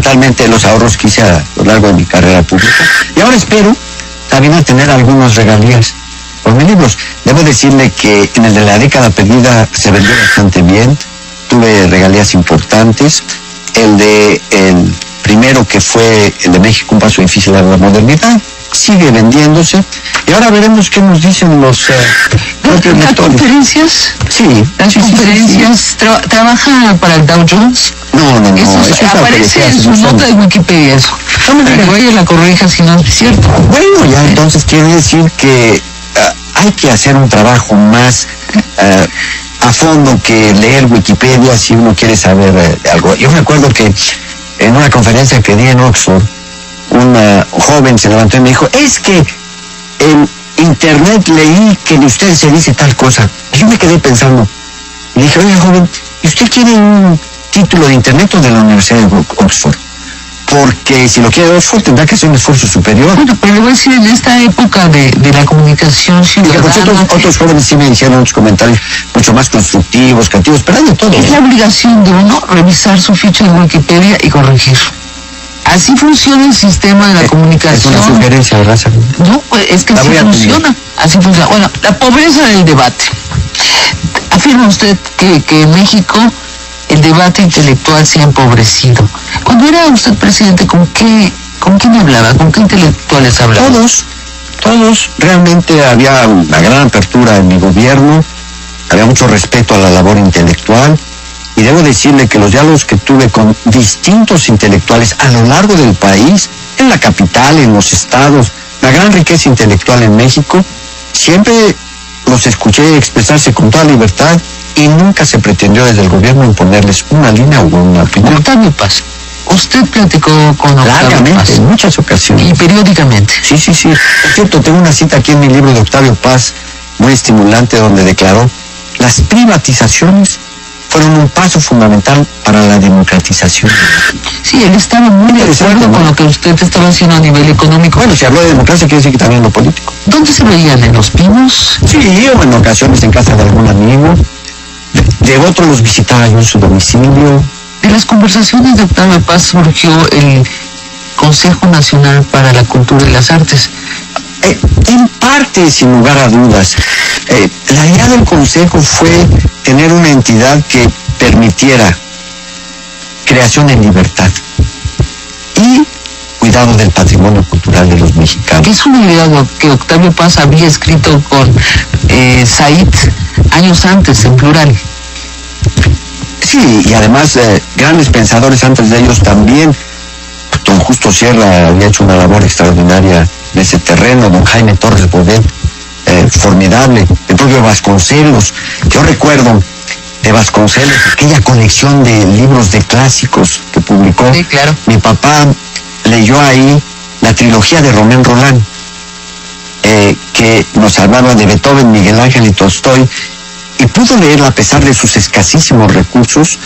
totalmente los ahorros que hice a lo largo de mi carrera pública. Y ahora espero también a tener algunas regalías por mis libros. Debo decirle que en el de la década perdida se vendió bastante bien. Tuve regalías importantes. El primero, que fue el de México, un paso difícil a la modernidad, sigue vendiéndose. Y ahora veremos qué nos dicen los propios ¿Las lectores. Conferencias? Sí. ¿Las conferencias? Sí. ¿Trabaja para el Dow Jones? No. Eso aparece en su nota de Wikipedia, eso. No me digas. Ella la corrija si no es cierto. Bueno, ya entonces quiere decir que hay que hacer un trabajo más a fondo que leer Wikipedia si uno quiere saber algo. Yo me acuerdo que en una conferencia que di en Oxford, un joven se levantó y me dijo, es que en internet leí que de usted se dice tal cosa. Y yo me quedé pensando, y dije, oye joven, ¿y usted quiere un título de internet o de la Universidad de Oxford? Porque si lo quiere de Oxford tendrá que hacer un esfuerzo superior. Bueno, pero le voy a decir, en esta época de la comunicación ciudadana, Otros jóvenes sí me hicieron unos comentarios mucho más constructivos, creativos, pero hay de todo. es la obligación de uno revisar su ficha de Wikipedia y corregir. Así funciona el sistema de la comunicación. Es una sugerencia, ¿verdad, Sabina? No, pues es que La así voy a funciona. Así funciona. Bueno, la pobreza del debate. Afirma usted que en México el debate intelectual se ha empobrecido. Cuando era usted presidente, ¿con quién hablaba? ¿Con qué intelectuales hablaba? Todos. Realmente había una gran apertura en mi gobierno, había mucho respeto a la labor intelectual, y debo decirle que los diálogos que tuve con distintos intelectuales a lo largo del país, en la capital, en los estados, la gran riqueza intelectual en México, siempre los escuché expresarse con toda libertad y nunca se pretendió desde el gobierno imponerles una línea o una opinión. Octavio Paz. Usted platicó con Octavio Largamente, Paz. en muchas ocasiones. Y periódicamente. Sí. Por cierto, tengo una cita aquí en mi libro de Octavio Paz, muy estimulante, donde declaró: las privatizaciones fueron un paso fundamental para la democratización. Sí, él estaba muy de acuerdo con lo que usted estaba haciendo a nivel económico. Bueno, si habló de democracia, quiere decir que también lo político. ¿Dónde se veían? ¿En Los Pinos? Sí, o en ocasiones en casa de algún amigo. De otros los visitaba yo en su domicilio. De las conversaciones de Octavio Paz surgió el Consejo Nacional para la Cultura y las Artes. En parte, sin lugar a dudas, la idea del Consejo fue tener una entidad que permitiera creación en libertad y cuidado del patrimonio cultural de los mexicanos. Es una idea que Octavio Paz había escrito con Said años antes, en plural. Sí, y además grandes pensadores antes de ellos también. Don Justo Sierra había hecho una labor extraordinaria en ese terreno, don Jaime Torres Bodet, formidable, el propio Vasconcelos. Yo recuerdo de Vasconcelos aquella colección de libros de clásicos que publicó. Sí, claro. Mi papá leyó ahí la trilogía de Romén Rolán, que nos hablaba de Beethoven, Miguel Ángel y Tolstoy, y pudo leerla a pesar de sus escasísimos recursos,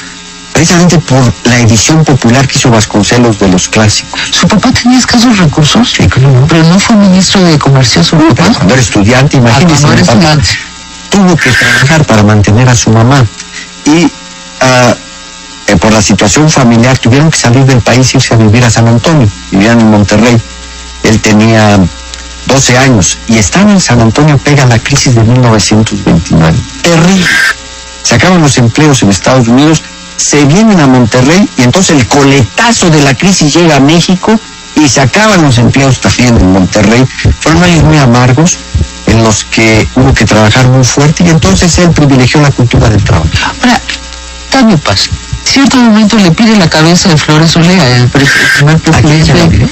precisamente por la edición popular que hizo Vasconcelos de los clásicos. ¿Su papá tenía escasos recursos? Sí, claro. Pero no fue ministro de Comercio, su papá. Pero cuando era estudiante, imagínese, Cuando era mi papá estudiante. tuvo que trabajar para mantener a su mamá, y por la situación familiar tuvieron que salir del país y irse a vivir a San Antonio. Vivían en Monterrey. Él tenía 12 años y estaba en San Antonio, pega la crisis de 1929. Terrible. Se acaban los empleos en Estados Unidos, se vienen a Monterrey y entonces el coletazo de la crisis llega a México y se acaban los empleos también en Monterrey. Fueron años muy amargos en los que hubo que trabajar muy fuerte, y entonces él privilegió la cultura del trabajo. Ahora, Octavio Paz, cierto momento le pide la cabeza de Flores Olea, el primer presidente.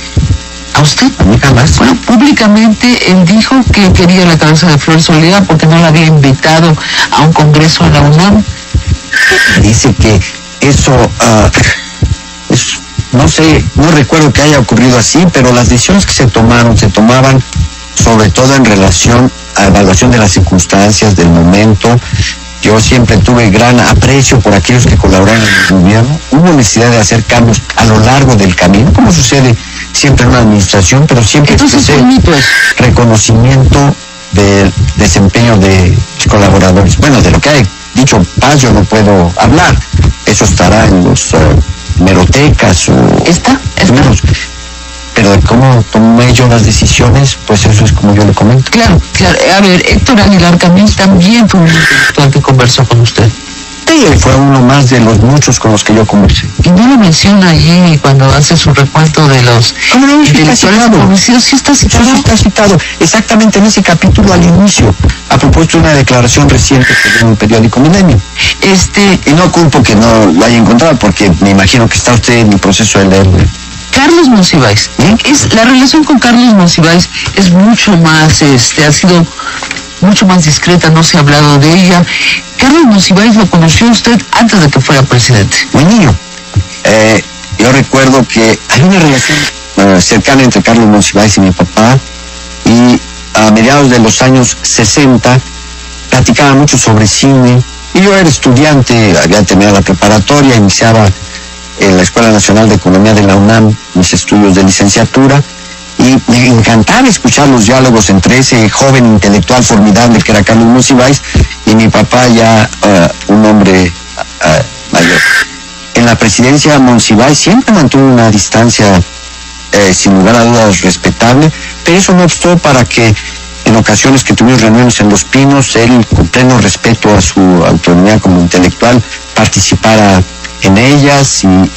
¿A usted? A mí jamás. Bueno, públicamente él dijo que quería la cabeza de Flores Olea porque no la había invitado a un congreso de la UNAM. Dice que eso, no sé, no recuerdo que haya ocurrido así, pero las decisiones que se tomaban sobre todo en relación a evaluación de las circunstancias del momento. Yo siempre tuve gran aprecio por aquellos que colaboraron en el gobierno. Hubo necesidad de hacer cambios a lo largo del camino, como sucede siempre en una administración, pero siempre Entonces, reconocimiento del desempeño de los colaboradores. Bueno, de lo que ha dicho Paz yo no puedo hablar. Eso estará en los meroteca bibliotecas o... Está. Pero de cómo tomé yo las decisiones, pues eso es como yo le comento. Claro. A ver, Héctor Aguilar Camín también fue un intelectual que conversó con usted. Sí, fue uno más de los muchos con los que yo conversé. Y no lo menciona allí cuando hace su recuento de los intelectuales conocidos. Sí está citado. Sí está citado, exactamente en ese capítulo al inicio, a propósito de una declaración reciente que dio en el periódico Milenio. Y no culpo que no lo haya encontrado, porque me imagino que está usted en el proceso de leerlo. Carlos Monsiváis, la relación con Carlos Monsiváis es mucho más, ha sido mucho más discreta, no se ha hablado de ella. Carlos Monsiváis lo conoció usted antes de que fuera presidente. Muy niño. Yo recuerdo que hay una relación cercana entre Carlos Monsiváis y mi papá, y a mediados de los años 60 platicaba mucho sobre cine, y yo era estudiante, había terminado la preparatoria, iniciaba en la Escuela Nacional de Economía de la UNAM mis estudios de licenciatura, y me encantaba escuchar los diálogos entre ese joven intelectual formidable que era Carlos Monsiváis y mi papá, ya un hombre mayor. En la presidencia, Monsiváis siempre mantuvo una distancia sin lugar a dudas respetable, pero eso no obstó para que en ocasiones que tuvimos reuniones en Los Pinos, él, con pleno respeto a su autonomía como intelectual, participara en ellas y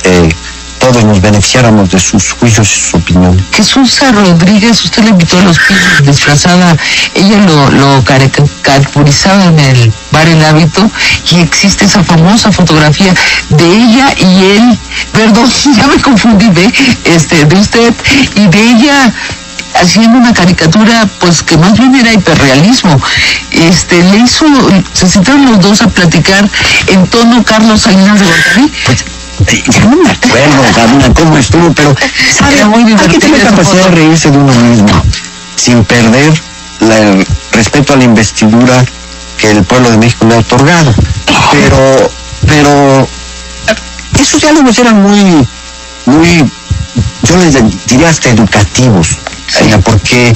todos nos beneficiáramos de sus juicios y sus opiniones. Jesús Rodríguez, usted le invitó a Los Pinos disfrazada, ella lo caracterizaba en el bar El Hábito, y existe esa famosa fotografía de ella y él, perdón, ya me confundí, de usted y de ella haciendo una caricatura, pues que más bien era hiperrealismo. Se sentaron los dos a platicar en tono Carlos Salinas de Gortari. Pues, ya no me acuerdo, Gabina, cómo estuvo, pero era muy divertido. Aquí tiene la capacidad de reírse de uno mismo, sin perder el respeto a la investidura que el pueblo de México le ha otorgado. Pero esos diálogos eran muy, yo les diría hasta educativos, porque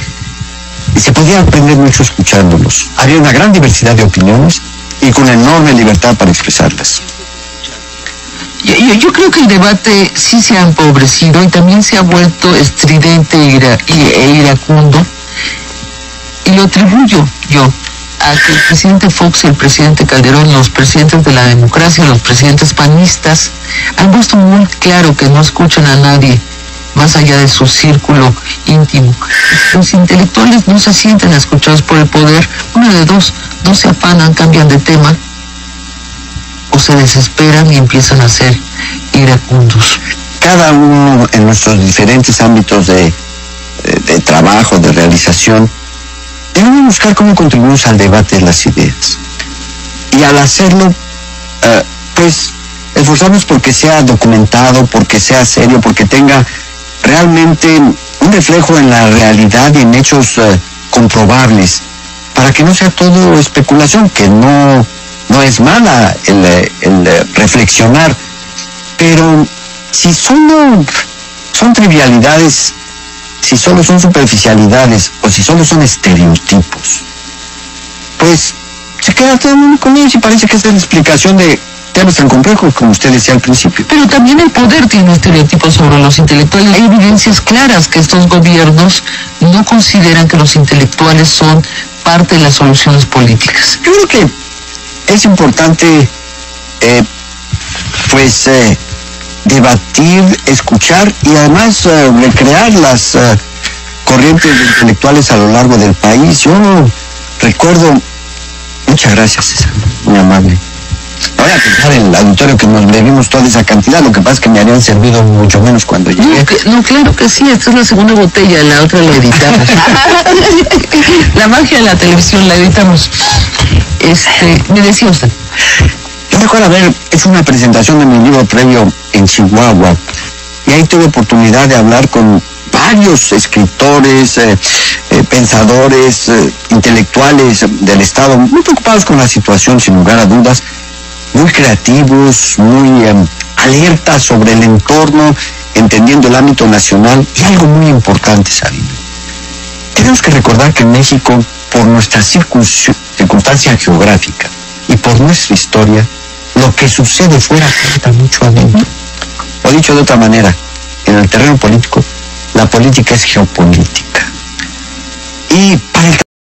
se podía aprender mucho escuchándolos. Había una gran diversidad de opiniones y con enorme libertad para expresarlas. Yo creo que el debate sí se ha empobrecido y también se ha vuelto estridente e iracundo, y lo atribuyo yo a que el presidente Fox y el presidente Calderón, los presidentes de la democracia, los presidentes panistas, han puesto muy claro que no escuchan a nadie más allá de su círculo íntimo. Los intelectuales no se sienten escuchados por el poder. Una de dos, no se afanan, cambian de tema, o se desesperan y empiezan a ser iracundos. Cada uno en nuestros diferentes ámbitos de trabajo, de realización, debemos buscar cómo contribuimos al debate de las ideas. Y al hacerlo, pues, esforzarnos porque sea documentado, porque sea serio, porque tenga realmente un reflejo en la realidad y en hechos comprobables, para que no sea todo especulación, que no es mala el reflexionar, pero si solo son trivialidades, si solo son superficialidades o si solo son estereotipos, pues se queda todo el mundo con ellos y parece que esa es la explicación de temas tan complejos como usted decía al principio. Pero también el poder tiene estereotipos sobre los intelectuales. Hay evidencias claras que estos gobiernos no consideran que los intelectuales son parte de las soluciones políticas. Yo creo que es importante debatir, escuchar y además recrear las corrientes intelectuales a lo largo del país. Yo recuerdo, muchas gracias, César, muy amable. Voy a pensar en el auditorio que nos bebimos toda esa cantidad, lo que pasa es que me habían servido mucho menos cuando llegué. No, claro que sí, esta es la segunda botella, la otra la editamos. La magia de la televisión la editamos. Me decía usted. Yo recuerdo es una presentación de mi libro previo en Chihuahua, y ahí tuve oportunidad de hablar con varios escritores, pensadores, intelectuales del Estado, muy preocupados con la situación, sin lugar a dudas, muy creativos, muy alertas sobre el entorno, entendiendo el ámbito nacional, y algo muy importante, Sabina. Tenemos que recordar que en México, por nuestra circunstancia geográfica y por nuestra historia, lo que sucede fuera cuenta mucho adentro. O dicho de otra manera, en el terreno político, la política es geopolítica. Y para el